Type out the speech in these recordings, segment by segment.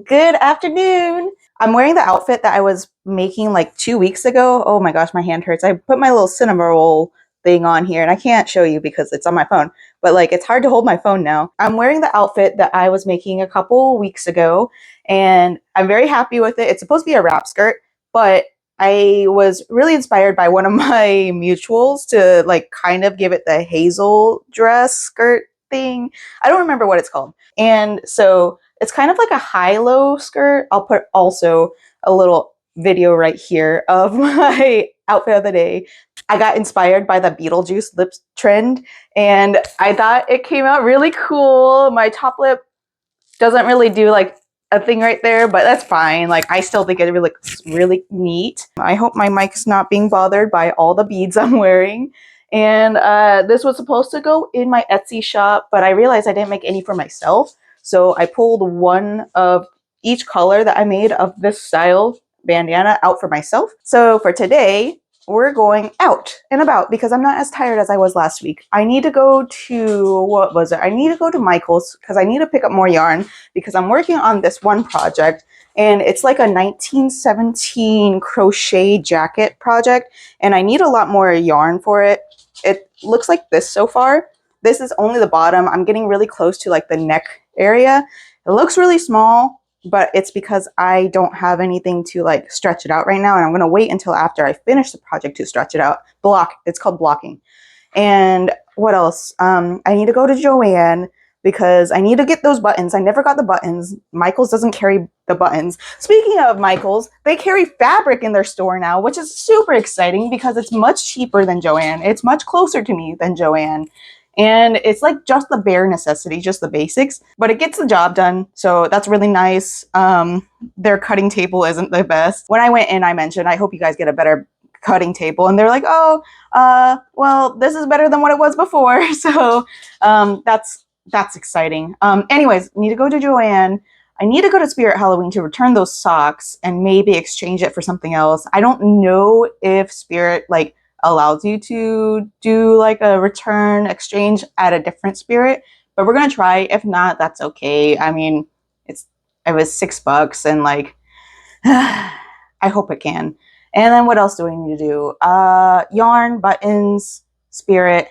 Good afternoon. I'm wearing the outfit that I was making like 2 weeks ago. Oh my gosh, my hand hurts. I put my little cinema roll thing on here and I can't show you because it's on my phone, but like it's hard to hold my phone now. I'm wearing the outfit that I was making a couple weeks ago and I'm very happy with it. It's supposed to be a wrap skirt, but I was really inspired by one of my mutuals to like kind of give it the hazel dress skirt thing. I don't remember what it's called. And so it's kind of like a high-low skirt. I'll put also a little video right here of my outfit of the day. I got inspired by the Beetlejuice lips trend, and I thought it came out really cool. My top lip doesn't really do like a thing right there, but that's fine. Like I still think it really looks really neat. I hope my mic's not being bothered by all the beads I'm wearing. And this was supposed to go in my Etsy shop, but I realized I didn't make any for myself. So I pulled one of each color that I made of this style bandana out for myself. So for today, we're going out and about because I'm not as tired as I was last week. I need to go to, what was it? I need to go to Michael's because I need to pick up more yarn because I'm working on this one project and it's like a 1917 crochet jacket project and I need a lot more yarn for it. It looks like this so far. This is only the bottom. I'm getting really close to like the neck area. It looks really small, but it's because I don't have anything to like stretch it out right now. And I'm going to wait until after I finish the project to stretch it out. It's called blocking. And what else? I need to go to Joanne because I need to get those buttons. I never got the buttons. Michael's doesn't carry the buttons. Speaking of Michael's, they carry fabric in their store now, which is super exciting because it's much cheaper than Joanne. It's much closer to me than Joanne. And it's like just the bare necessity, just the basics, but it gets the job done. So that's really nice. Their cutting table isn't the best. When I went in, I mentioned, I hope you guys get a better cutting table. And they're like, oh, well, this is better than what it was before. So that's exciting. Anyways, need to go to Joanne. I need to go to Spirit Halloween to return those socks and maybe exchange it for something else. I don't know if Spirit like allows you to do like a return exchange at a different Spirit, but we're gonna try. If not, that's okay. I mean, it was $6 and like I hope it can. And then what else do I need to do? Yarn, buttons, Spirit.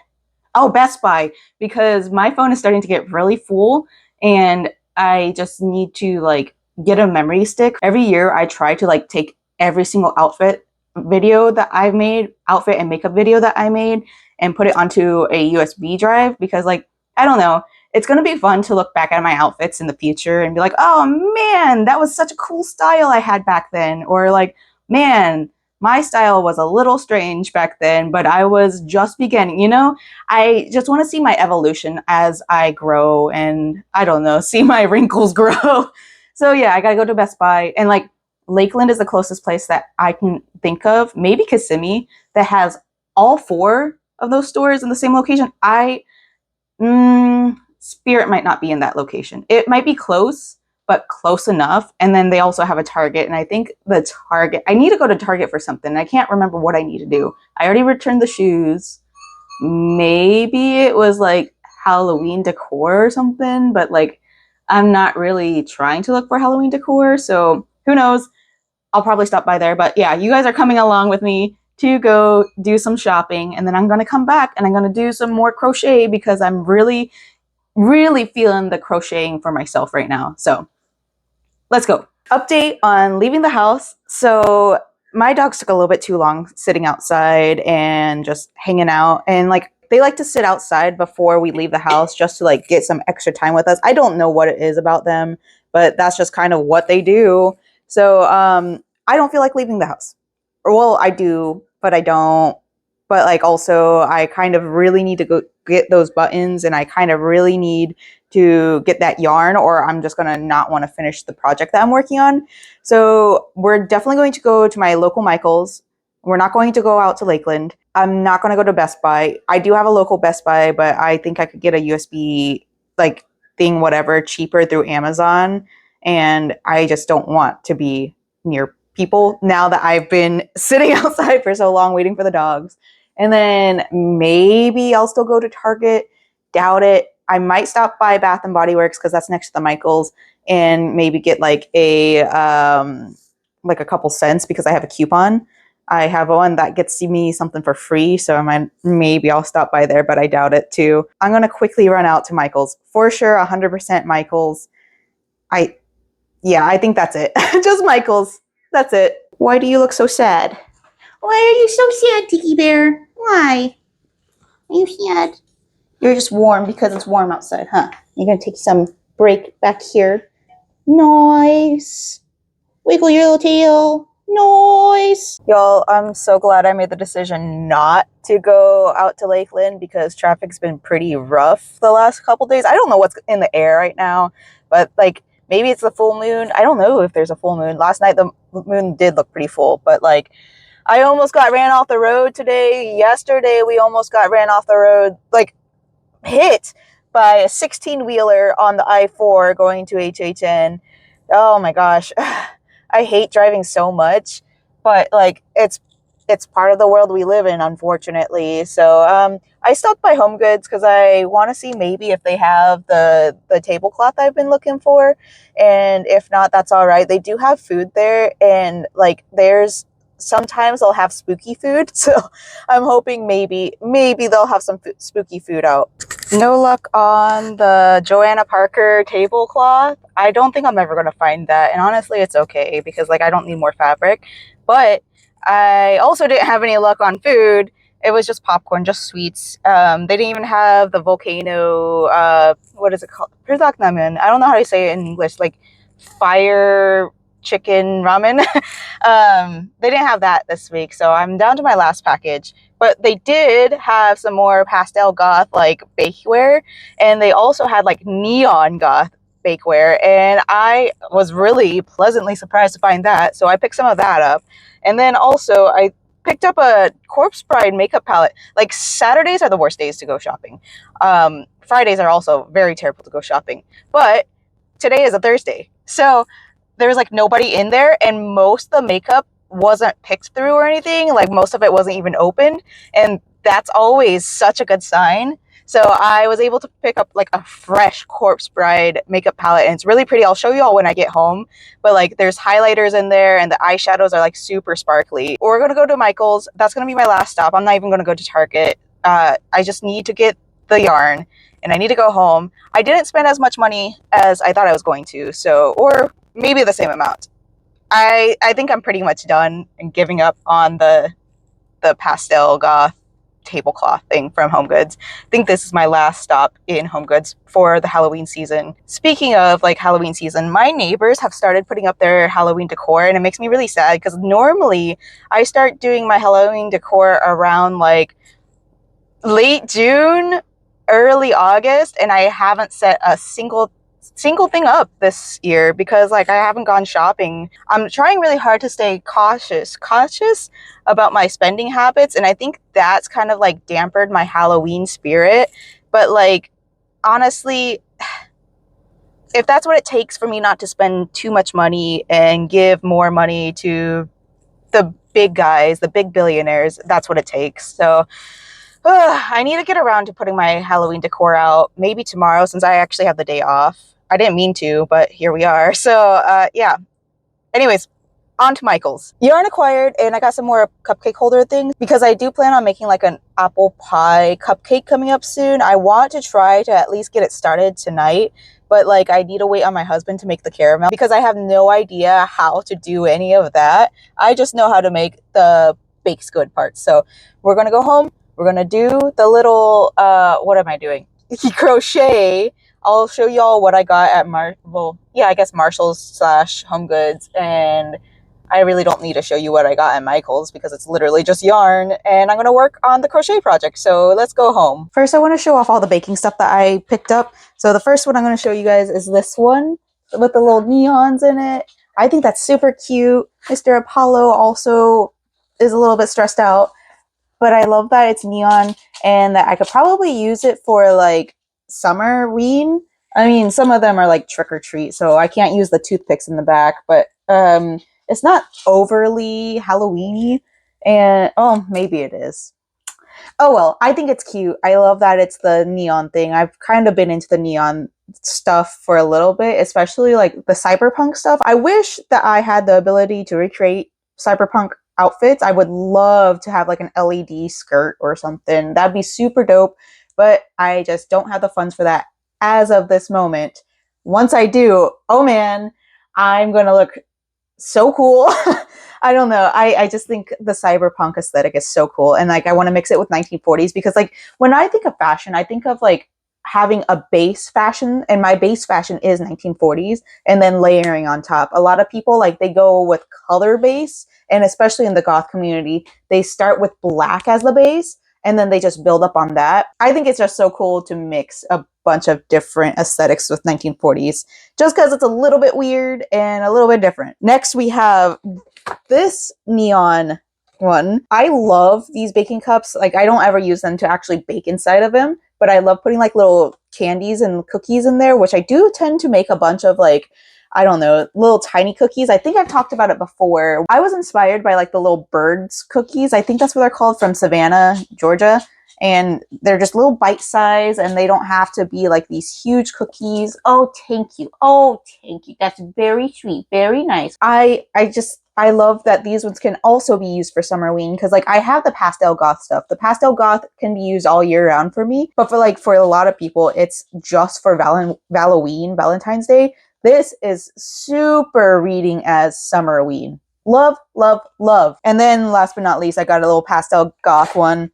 Oh, Best Buy, because my phone is starting to get really full and I just need to like get a memory stick. Every year I try to like take every single outfit video that I've made, outfit and makeup video that I made, and put it onto a USB drive because like, I don't know, it's going to be fun to look back at my outfits in the future and be like, oh man, that was such a cool style I had back then. Or like, man, my style was a little strange back then, but I was just beginning, you know? I just want to see my evolution as I grow and I don't know, see my wrinkles grow. So yeah, I got to go to Best Buy and like Lakeland is the closest place that I can think of, maybe Kissimmee, that has all four of those stores in the same location. Spirit might not be in that location. It might be close, but close enough. And then they also have a Target. And I think the Target, I need to go to Target for something. I can't remember what I need to do. I already returned the shoes. Maybe it was like Halloween decor or something, but like I'm not really trying to look for Halloween decor. So who knows? I'll probably stop by there. But yeah, you guys are coming along with me to go do some shopping. And then I'm going to come back and I'm going to do some more crochet because I'm really, really feeling the crocheting for myself right now. So let's go. Update on leaving the house. So my dogs took a little bit too long sitting outside and just hanging out. And like they like to sit outside before we leave the house just to like get some extra time with us. I don't know what it is about them, but that's just kind of what they do. So I don't feel like leaving the house. Or well, I do, but I don't. But like also I kind of really need to go get those buttons and I kind of really need to get that yarn or I'm just going to not want to finish the project that I'm working on. So we're definitely going to go to my local Michael's. We're not going to go out to Lakeland. I'm not going to go to Best Buy. I do have a local Best Buy, but I think I could get a USB like thing, whatever, cheaper through Amazon. And I just don't want to be near people now that I've been sitting outside for so long waiting for the dogs. And then maybe I'll still go to Target. Doubt it. I might stop by Bath and Body Works because that's next to the Michaels, and maybe get like a couple cents because I have a coupon. I have one that gets me something for free, so maybe I'll stop by there, but I doubt it too. I'm gonna quickly run out to Michaels for sure. 100% Michaels. I think that's it. Just Michaels. That's it. Why do you look so sad? Why are you so sad, Tiki Bear? Why? Are you sad? You're just warm because it's warm outside, huh? You're gonna take some break back here. Nice. Wiggle your little tail. Nice. Y'all, I'm so glad I made the decision not to go out to Lakeland because traffic's been pretty rough the last couple days. I don't know what's in the air right now, but like maybe it's the full moon. I don't know if there's a full moon. Last night the moon did look pretty full, but like I almost got ran off the road today. Yesterday we almost got ran off the road, like hit by a 16-wheeler on the I-4 going to HHN. Oh my gosh. I hate driving so much, but like it's part of the world we live in, unfortunately. So I stopped by Home Goods because I want to see maybe if they have the tablecloth I've been looking for, and if not, that's all right. They do have food there, and like sometimes they'll have spooky food, so I'm hoping maybe they'll have some spooky food out. No luck on the Joanna Parker tablecloth. I don't think I'm ever going to find that, and honestly it's okay because like I don't need more fabric. But I also didn't have any luck on food. It was just popcorn, just sweets. They didn't even have the volcano, what is it called? I don't know how to say it in English, like fire chicken ramen. They didn't have that this week, so I'm down to my last package. But they did have some more pastel goth like bakeware, and they also had like neon goth bakeware, and I was really pleasantly surprised to find that, so I picked some of that up. And then also I picked up a Corpse Bride makeup palette. Like Saturdays are the worst days to go shopping. Fridays are also very terrible to go shopping, but today is a Thursday, so there was like nobody in there, and most of the makeup wasn't picked through or anything. Like most of it wasn't even opened, and that's always such a good sign. So I was able to pick up like a fresh Corpse Bride makeup palette, and it's really pretty. I'll show you all when I get home, but like there's highlighters in there, and the eyeshadows are like super sparkly. We're gonna go to Michael's. That's gonna be my last stop. I'm not even gonna go to Target. I just need to get the yarn, and I need to go home. I didn't spend as much money as I thought I was going to, so, or maybe the same amount. I think I'm pretty much done and giving up on the pastel goth tablecloth thing from Home Goods. I think this is my last stop in Home Goods for the Halloween season. Speaking of like Halloween season, my neighbors have started putting up their Halloween decor, and it makes me really sad because normally I start doing my Halloween decor around like late June, early August, and I haven't set a single thing up this year because like I haven't gone shopping. I'm trying really hard to stay cautious about my spending habits, and I think that's kind of like dampened my Halloween spirit. But like honestly, if that's what it takes for me not to spend too much money and give more money to the big guys, the big billionaires, that's what it takes. So I need to get around to putting my Halloween decor out maybe tomorrow since I actually have the day off. I didn't mean to, but here we are. So yeah. Anyways, on to Michael's. Yarn acquired, and I got some more cupcake holder things because I do plan on making like an apple pie cupcake coming up soon. I want to try to at least get it started tonight, but like I need to wait on my husband to make the caramel because I have no idea how to do any of that. I just know how to make the baked good parts. So we're going to go home. We're going to do the little, what am I doing? Crochet. I'll show y'all what I got at Marshall's / Home Goods, and I really don't need to show you what I got at Michael's because it's literally just yarn, and I'm going to work on the crochet project, so let's go home. First, I want to show off all the baking stuff that I picked up. So the first one I'm going to show you guys is this one with the little neons in it. I think that's super cute. Mr. Apollo also is a little bit stressed out, but I love that it's neon and that I could probably use it for like summerween. I mean, some of them are like trick or treat, so I can't use the toothpicks in the back, but it's not overly Halloweeny, and oh, maybe it is. Oh well, I think it's cute. I love that it's the neon thing. I've kind of been into the neon stuff for a little bit, especially like the cyberpunk stuff. I wish that I had the ability to recreate cyberpunk outfits. I would love to have like an LED skirt or something. That'd be super dope, but I just don't have the funds for that as of this moment. Once I do, oh man, I'm going to look so cool. I don't know. I just think the cyberpunk aesthetic is so cool. And like I want to mix it with 1940s because like when I think of fashion, I think of like having a base fashion, and my base fashion is 1940s and then layering on top. A lot of people like they go with color base, and especially in the goth community, they start with black as the base and then they just build up on that. I think it's just so cool to mix a bunch of different aesthetics with 1940s just because it's a little bit weird and a little bit different. Next, we have this neon one. I love these baking cups. Like, I don't ever use them to actually bake inside of them, but I love putting like little candies and cookies in there, which I do tend to make a bunch of like, I don't know, little tiny cookies. I think I've talked about it before. I was inspired by like the little birds cookies. I think that's what they're called, from Savannah, Georgia. And they're just little bite size, and they don't have to be like these huge cookies. Oh, thank you. Oh, thank you. That's very sweet. Very nice. I love that these ones can also be used for Summerween, because like I have the pastel goth stuff. The pastel goth can be used all year round for me, but for a lot of people, it's just for Valentine's Day. This is super reading as Summerween. Love, love, love. And then last but not least, I got a little pastel goth one.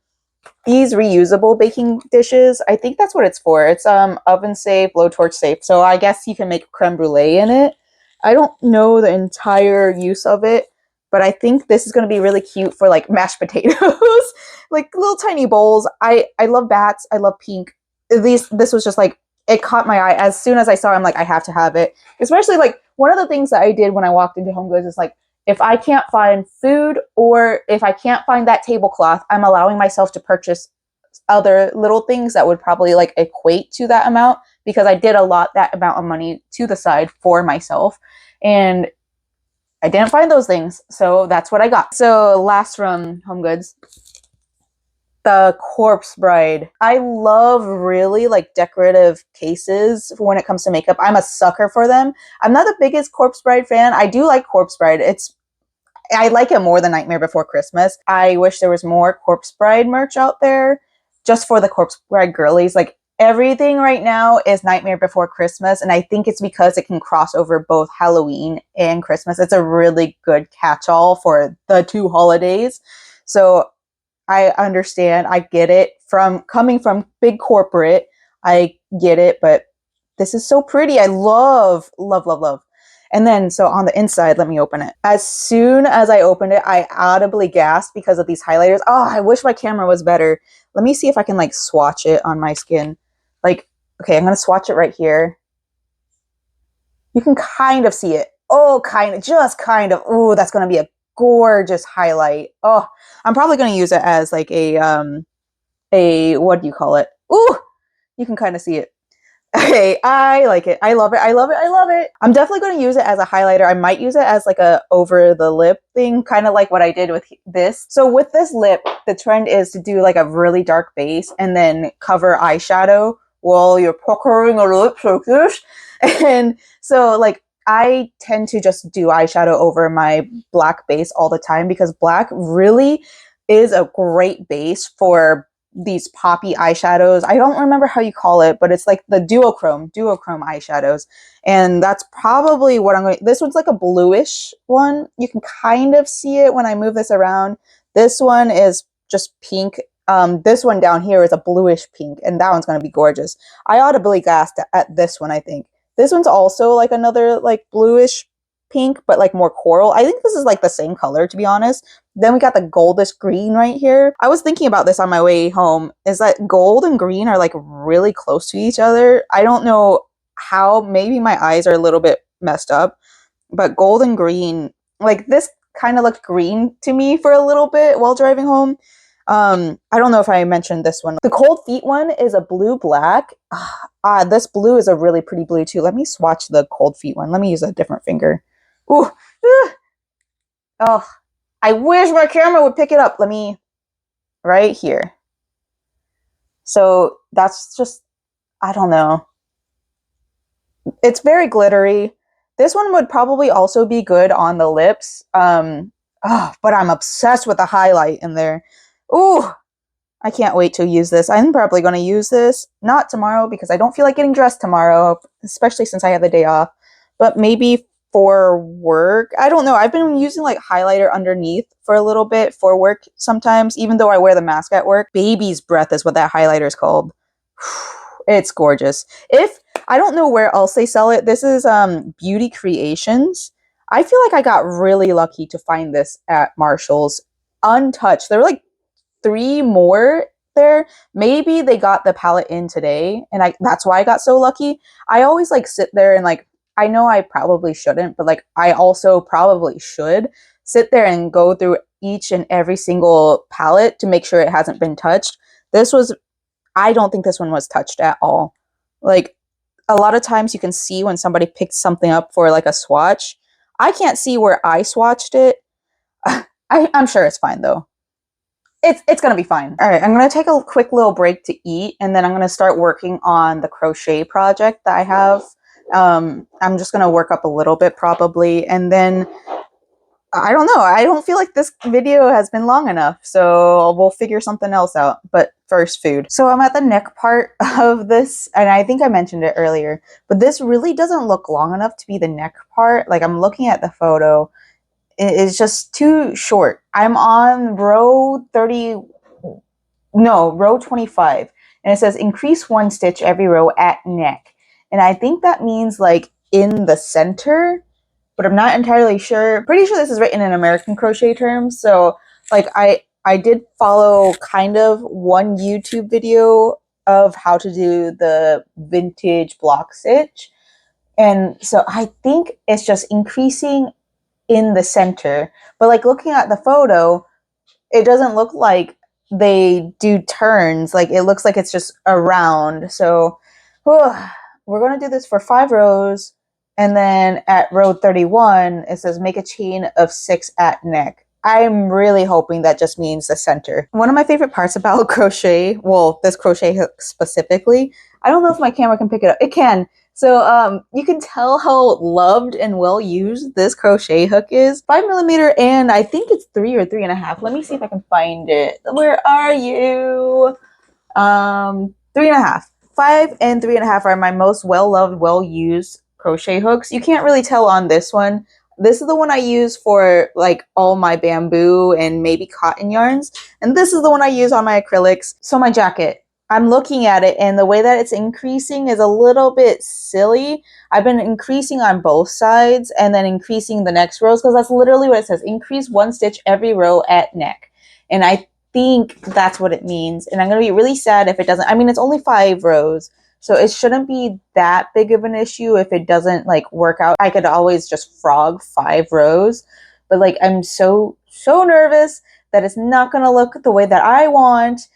These reusable baking dishes, I think that's what it's for. It's oven safe, blowtorch safe. So I guess you can make creme brulee in it. I don't know the entire use of it, but I think this is going to be really cute for like mashed potatoes, like little tiny bowls. I love bats. I love pink. This was just like, it caught my eye as soon as I saw it. I'm like, I have to have it. Especially like one of the things that I did when I walked into Home Goods is like, if I can't find food or if I can't find that tablecloth, I'm allowing myself to purchase other little things that would probably like equate to that amount, because I did allot that amount of money to the side for myself. And I didn't find those things, so that's what I got. So last from Home Goods, the Corpse Bride. I love really like decorative cases when it comes to makeup. I'm a sucker for them. I'm not the biggest Corpse Bride fan. I do like Corpse Bride. I like it more than Nightmare Before Christmas. I wish there was more Corpse Bride merch out there just for the Corpse Bride girlies. Like everything right now is Nightmare Before Christmas, and I think it's because it can cross over both Halloween and Christmas. It's a really good catch-all for the two holidays. So I understand. I get it. From coming from big corporate, I get it, but this is so pretty. I love, love, love, love. And then, so on the inside, let me open it. As soon as I opened it, I audibly gasped because of these highlighters. Oh, I wish my camera was better. Let me see if I can like swatch it on my skin. Like, okay, I'm going to swatch it right here. You can kind of see it. Oh, kind of, just kind of. Ooh, that's going to be a gorgeous highlight. Oh, I'm probably going to use it as like a, what do you call it? Ooh, you can kind of see it. Okay, I like it. I love it. I love it. I love it. I'm definitely going to use it as a highlighter. I might use it as like a over the lip thing, kind of like what I did with this. So with this lip, the trend is to do like a really dark base and then cover eyeshadow while you're puckering your lips like this. And so like I tend to just do eyeshadow over my black base all the time, because black really is a great base for these poppy eyeshadows. I don't remember how you call it, but it's like the duochrome eyeshadows. And that's probably what I'm going to, this one's like a bluish one. You can kind of see it when I move this around. This one is just pink. This one down here is a bluish pink, and that one's going to be gorgeous. I audibly gasped at this one, I think. This one's also like another like bluish pink, but like more coral. I think this is like the same color, to be honest. Then we got the goldish green right here. I was thinking about this on my way home, is that gold and green are like really close to each other. I don't know how, maybe my eyes are a little bit messed up, but gold and green, like this kind of looked green to me for a little bit while driving home. I don't know if I mentioned this one. The cold feet one is a blue black. This blue is a really pretty blue too. Let me swatch the cold feet one. Let me use a different finger. Ooh. Oh, I wish my camera would pick it up. Let me, right here. So that's just, I don't know. It's very glittery. This one would probably also be good on the lips. But I'm obsessed with the highlight in there. Ooh, I can't wait to use this. I'm probably going to use this, not tomorrow because I don't feel like getting dressed tomorrow, especially since I have the day off, but maybe for work. I don't know. I've been using like highlighter underneath for a little bit for work sometimes, even though I wear the mask at work. Baby's breath is what that highlighter is called. It's gorgeous. If I don't know where else they sell it, this is Beauty Creations. I feel like I got really lucky to find this at Marshall's untouched. There were like 3 more there. Maybe they got the palette in today, and that's why I got so lucky. I always like sit there and like, I know I probably shouldn't, but like I also probably should sit there and go through each and every single palette to make sure it hasn't been touched. This was, I don't think this one was touched at all. Like a lot of times you can see when somebody picked something up for like a swatch. I can't see where I swatched it. I'm sure it's fine though. It's gonna be fine. All right, I'm gonna take a quick little break to eat, and then I'm gonna start working on the crochet project that I have. I'm just gonna work up a little bit probably, and then I don't know. I don't feel like this video has been long enough, so we'll figure something else out. But first, food. So I'm at the neck part of this, and I think I mentioned it earlier, but this really doesn't look long enough to be the neck part. Like I'm looking at the photo, it's just too short. I'm on row 30, no, row 25, and it says increase 1 stitch every row at neck. And I think that means like in the center, but I'm not entirely sure. Pretty sure this is written in American crochet terms. So like I did follow kind of one YouTube video of how to do the vintage block stitch. And so I think it's just increasing in the center. But like looking at the photo, it doesn't look like they do turns. Like it looks like it's just around. So we're going to do this for 5 rows. And then at row 31, it says make a chain of 6 at neck. I'm really hoping that just means the center. One of my favorite parts about crochet, well, this crochet hook specifically, I don't know if my camera can pick it up. It can. So you can tell how loved and well used this crochet hook is. 5mm, and I think it's 3 or 3.5. Let me see if I can find it. Where are you? 3.5. 5 and 3.5 are my most well-loved, well-used crochet hooks. You can't really tell on this one. This is the one I use for like all my bamboo and maybe cotton yarns. And this is the one I use on my acrylics. So my jacket, I'm looking at it, and the way that it's increasing is a little bit silly. I've been increasing on both sides and then increasing the next rows because that's literally what it says. Increase 1 stitch every row at neck. And I think that's what it means. And I'm going to be really sad if it doesn't. I mean, it's only 5 rows. So it shouldn't be that big of an issue if it doesn't like work out. I could always just frog 5 rows. But like I'm so nervous that it's not going to look the way that I want.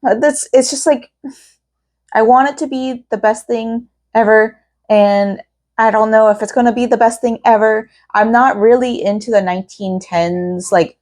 It's just like I want it to be the best thing ever, and I don't know if it's going to be the best thing ever. I'm not really into the 1910s like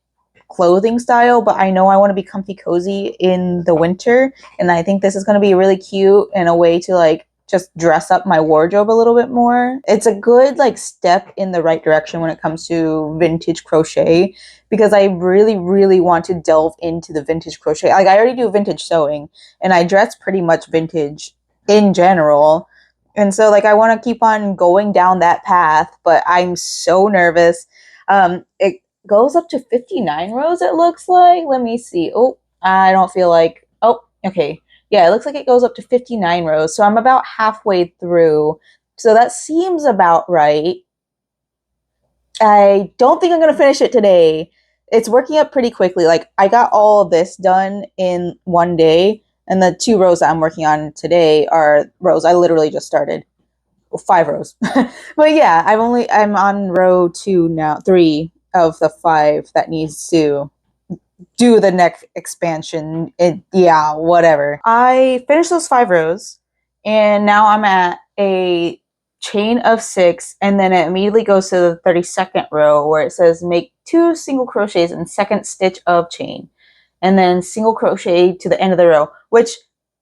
clothing style, but I know I want to be comfy cozy in the winter, and I think this is going to be really cute and a way to like just dress up my wardrobe a little bit more. It's a good like step in the right direction when it comes to vintage crochet, because I really want to delve into the vintage crochet. Like I already do vintage sewing, and I dress pretty much vintage in general. And so like I want to keep on going down that path, but I'm so nervous. It goes up to 59 rows, it looks like. Let me see. Oh, I don't feel like, oh, okay. Yeah, it looks like it goes up to 59 rows. So I'm about halfway through. So that seems about right. I don't think I'm going to finish it today. It's working up pretty quickly. Like I got all of this done in one day. And the 2 rows that I'm working on today are rows I literally just started. Well, 5 rows. But yeah, I'm on row 2 now, 3 of the 5 that needs to do the neck expansion. Yeah, whatever. I finished those 5 rows, and now I'm at a chain of 6, and then it immediately goes to the 32nd row where it says make 2 single crochets in 2nd stitch of chain. and then single crochet to the end of the row, which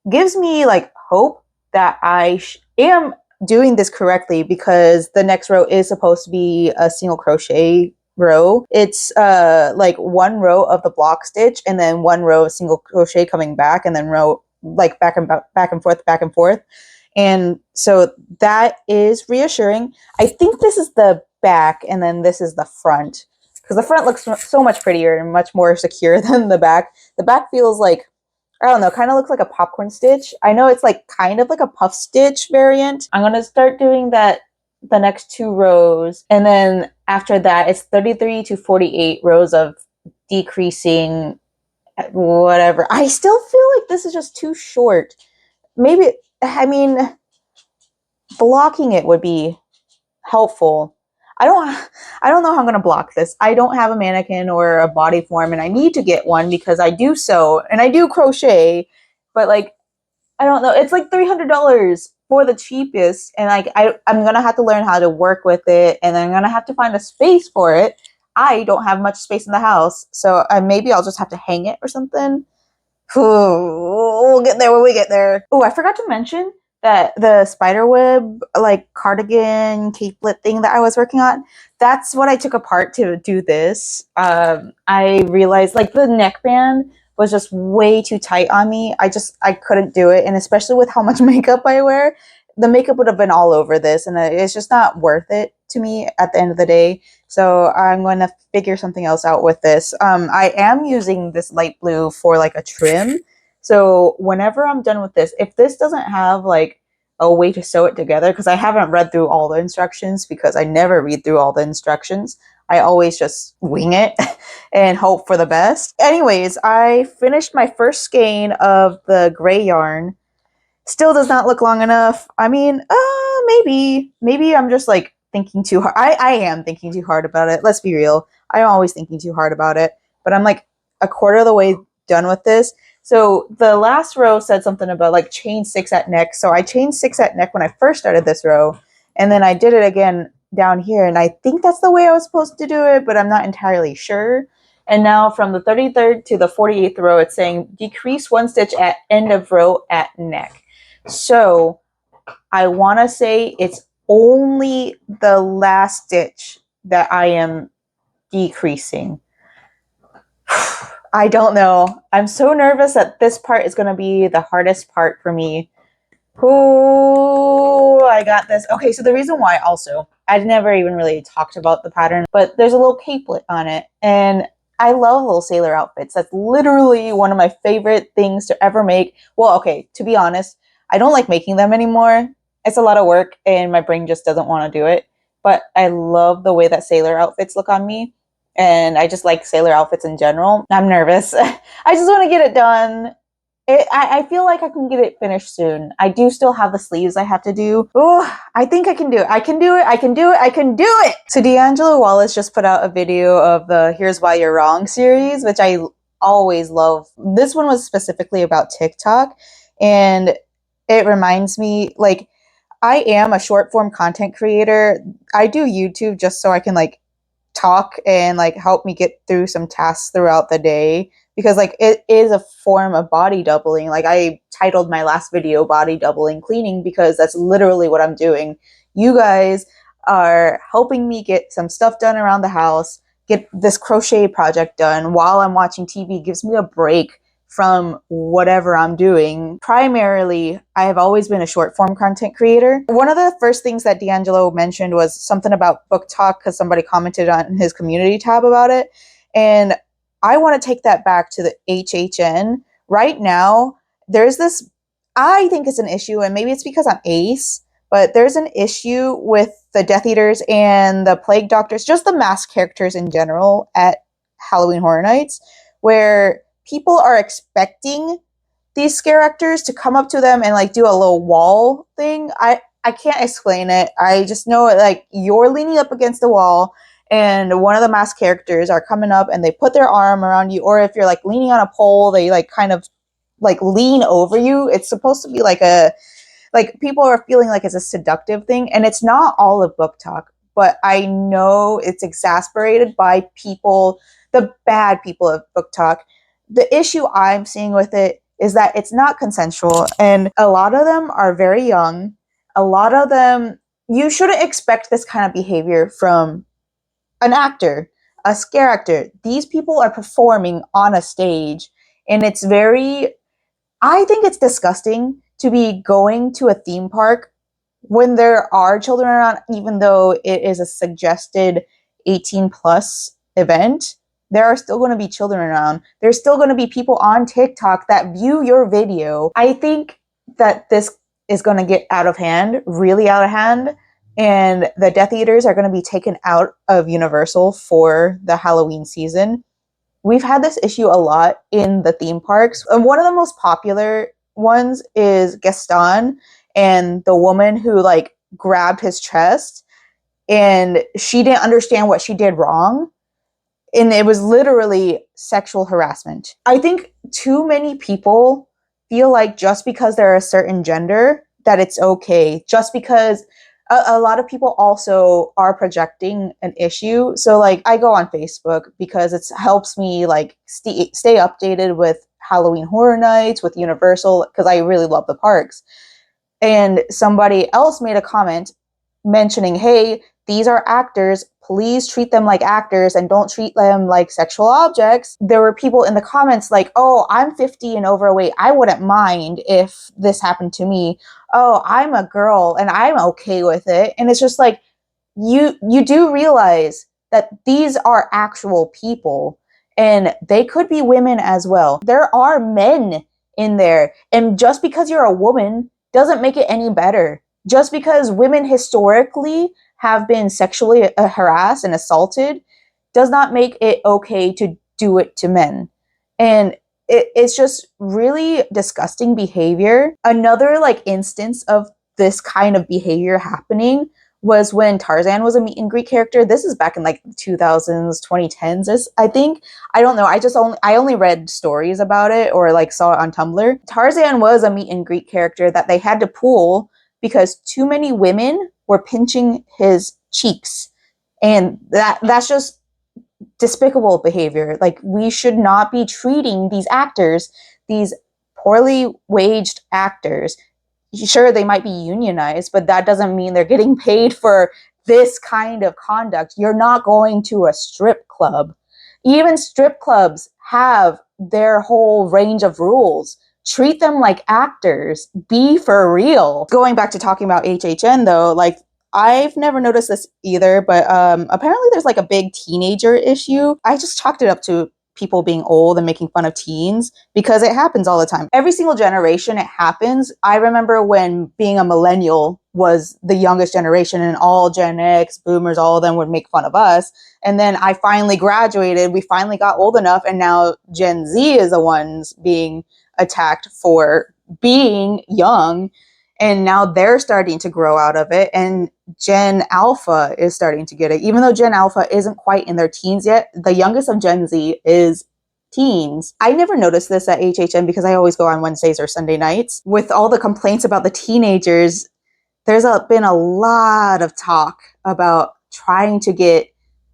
gives me like hope that I am doing this correctly, because the next row is supposed to be a single crochet row. It's like one row of the block stitch and then one row of single crochet coming back, and then row like back and forth, back and forth. And so that is reassuring. I think this is the back and then this is the front, because the front looks so much prettier and much more secure than the back. The back feels like, I don't know, kind of looks like a popcorn stitch. I know it's like kind of like a puff stitch variant. I'm going to start doing that the next 2 rows. And then after that, it's 33 to 48 rows of decreasing whatever. I still feel like this is just too short. Maybe, I mean, blocking it would be helpful. I don't know how I'm going to block this. I don't have a mannequin or a body form, and I need to get one because I do sew and I do crochet, but like, I don't know. It's like $300 for the cheapest, and like I'm going to have to learn how to work with it, and I'm going to have to find a space for it. I don't have much space in the house, so maybe I'll just have to hang it or something. We'll get there when we get there. Oh, I forgot to mention that the spiderweb like cardigan capelet thing that I was working on, that's what I took apart to do this. I realized like the neckband was just way too tight on me. I couldn't do it, and especially with how much makeup I wear, the makeup would have been all over this, and it's just not worth it to me at the end of the day. So I'm going to figure something else out with this. I am using this light blue for like a trim. So whenever I'm done with this, if this doesn't have like a way to sew it together, because I haven't read through all the instructions, because I never read through all the instructions. I always just wing it and hope for the best. Anyways, I finished my first skein of the gray yarn. Still does not look long enough. I mean, maybe I'm just like thinking too hard. I am thinking too hard about it. Let's be real. I'm always thinking too hard about it. But I'm like a quarter of the way done with this. So the last row said something about like chain 6 at neck. So I chained 6 at neck when I first started this row. And then I did it again down here. And I think that's the way I was supposed to do it, but I'm not entirely sure. And now from the 33rd to the 48th row, it's saying decrease 1 stitch at end of row at neck. So I want to say it's only the last stitch that I am decreasing. I don't know. I'm so nervous that this part is going to be the hardest part for me. Ooh, I got this. Okay, so the reason why also, I'd never even really talked about the pattern, but there's a little capelet on it, and I love little sailor outfits. That's literally one of my favorite things to ever make. Well, okay, to be honest, I don't like making them anymore. It's a lot of work, and my brain just doesn't want to do it. But I love the way that sailor outfits look on me, and I just like sailor outfits in general. I'm nervous. I just want to get it done. I feel like I can get it finished soon. I do still have the sleeves I have to do. Oh, I think I can do it. I can do it. I can do it. I can do it. So D'Angelo Wallace just put out a video of the Here's Why You're Wrong series, which I always love. This one was specifically about TikTok, and it reminds me, like, I am a short form content creator. I do YouTube just so I can like talk and like help me get through some tasks throughout the day, because like it is a form of body doubling. Like I titled my last video Body Doubling Cleaning because that's literally what I'm doing. You guys are helping me get some stuff done around the house, get this crochet project done while I'm watching TV. Gives me a break from whatever I'm doing. Primarily, I have always been a short form content creator. One of the first things that D'Angelo mentioned was something about book talk, because somebody commented on his community tab about it. And I want to take that back to the HHN. Right now, there's this, I think it's an issue, and maybe it's because I'm ace, but there's an issue with the Death Eaters and the Plague Doctors, just the mask characters in general at Halloween Horror Nights, where people are expecting these scare actors to come up to them and like do a little wall thing. I can't explain it. I just know it, like you're leaning up against the wall and one of the masked characters are coming up and they put their arm around you, or if you're like leaning on a pole, they like kind of like lean over you. It's supposed to be like a, like people are feeling like it's a seductive thing, and it's not all of book talk, but I know it's exasperated by people, the bad people of book talk, the issue I'm seeing with it is that it's not consensual, and a lot of them are very young. A lot of them, you shouldn't expect this kind of behavior from an actor, a scare actor. These people are performing on a stage, and it's very, I think it's disgusting to be going to a theme park when there are children around, even though it is a suggested 18 plus event. There are still going to be children around. There's still going to be people on TikTok that view your video. I think that this is going to get out of hand, really out of hand, and the Death Eaters are going to be taken out of Universal for the Halloween season. We've had this issue a lot in the theme parks. And one of the most popular ones is Gaston and the woman who like grabbed his chest and she didn't understand what she did wrong. And it was literally sexual harassment. I think too many people feel like just because they're a certain gender that it's okay. Just because a lot of people also are projecting an issue. So like I go on Facebook because it helps me like stay updated with Halloween Horror Nights, with Universal, because I really love the parks. And somebody else made a comment mentioning, hey, these are actors. Please treat them like actors and don't treat them like sexual objects. There were people in the comments like, oh, I'm 50 and overweight. I wouldn't mind if this happened to me. Oh, I'm a girl and I'm okay with it. And it's just like, you do realize that these are actual people and they could be women as well. There are men in there. And just because you're a woman doesn't make it any better. Just because women historically have been sexually harassed and assaulted does not make it okay to do it to men. And it's just really disgusting behavior. Another like instance of this kind of behavior happening was when Tarzan was a meet and greet character. This is back in like 2000s, 2010s, I think. I don't know. I only read stories about it or like saw it on Tumblr. Tarzan was a meet and greet character that they had to pull because too many women were pinching his cheeks. And that's just despicable behavior. Like we should not be treating these actors, these poorly waged actors. Sure, they might be unionized, but that doesn't mean they're getting paid for this kind of conduct. You're not going to a strip club. Even strip clubs have their whole range of rules. Treat them like actors. Be for real. Going back to talking about HHN though, like I've never noticed this either, but apparently there's like a big teenager issue. I just chalked it up to people being old and making fun of teens because it happens all the time. Every single generation it happens. I remember when being a millennial was the youngest generation and all Gen X, boomers, all of them would make fun of us. And then I finally graduated. We finally got old enough and now Gen Z is the ones being attacked for being young. And now they're starting to grow out of it. And Gen Alpha is starting to get it. Even though Gen Alpha isn't quite in their teens yet, the youngest of Gen Z is teens. I never noticed this at HHN because I always go on Wednesdays or Sunday nights. With all the complaints about the teenagers, there's been a lot of talk about trying to get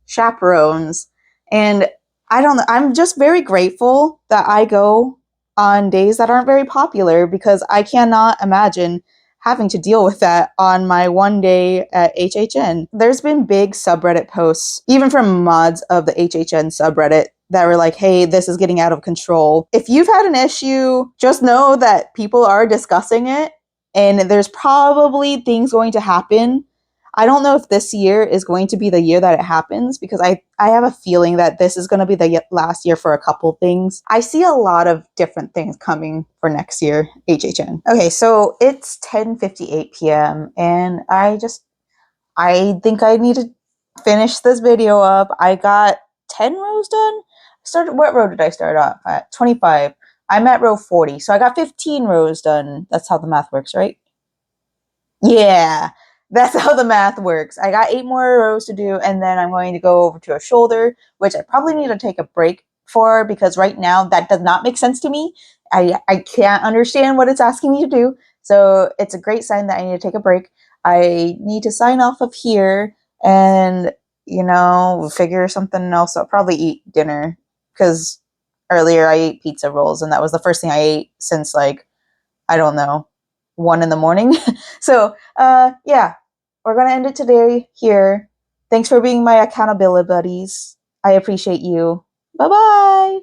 chaperones. And I don't know, I'm just very grateful that I go on days that aren't very popular because I cannot imagine having to deal with that on my one day at HHN. There's been big subreddit posts, even from mods of the HHN subreddit, that were like, hey, this is getting out of control. If you've had an issue, just know that people are discussing it and there's probably things going to happen. I don't know if this year is going to be the year that it happens because I have a feeling that this is going to be the last year for a couple things. I see a lot of different things coming for next year, HHN. Okay, so it's 10:58 p.m. and I think I need to finish this video up. I got 10 rows done. What row did I start off at? 25. I'm at row 40, so I got 15 rows done. That's how the math works, right? Yeah, that's how the math works. I got 8 more rows to do, and then I'm going to go over to a shoulder, which I probably need to take a break for because right now that does not make sense to me. I can't understand what it's asking me to do. So it's a great sign that I need to take a break. I need to sign off of here and, figure something else. I'll probably eat dinner because earlier I ate pizza rolls, and that was the first thing I ate since like, I don't know, 1 in the morning. So, yeah, we're gonna end it today here. Thanks for being my accountability buddies. I appreciate you. Bye bye.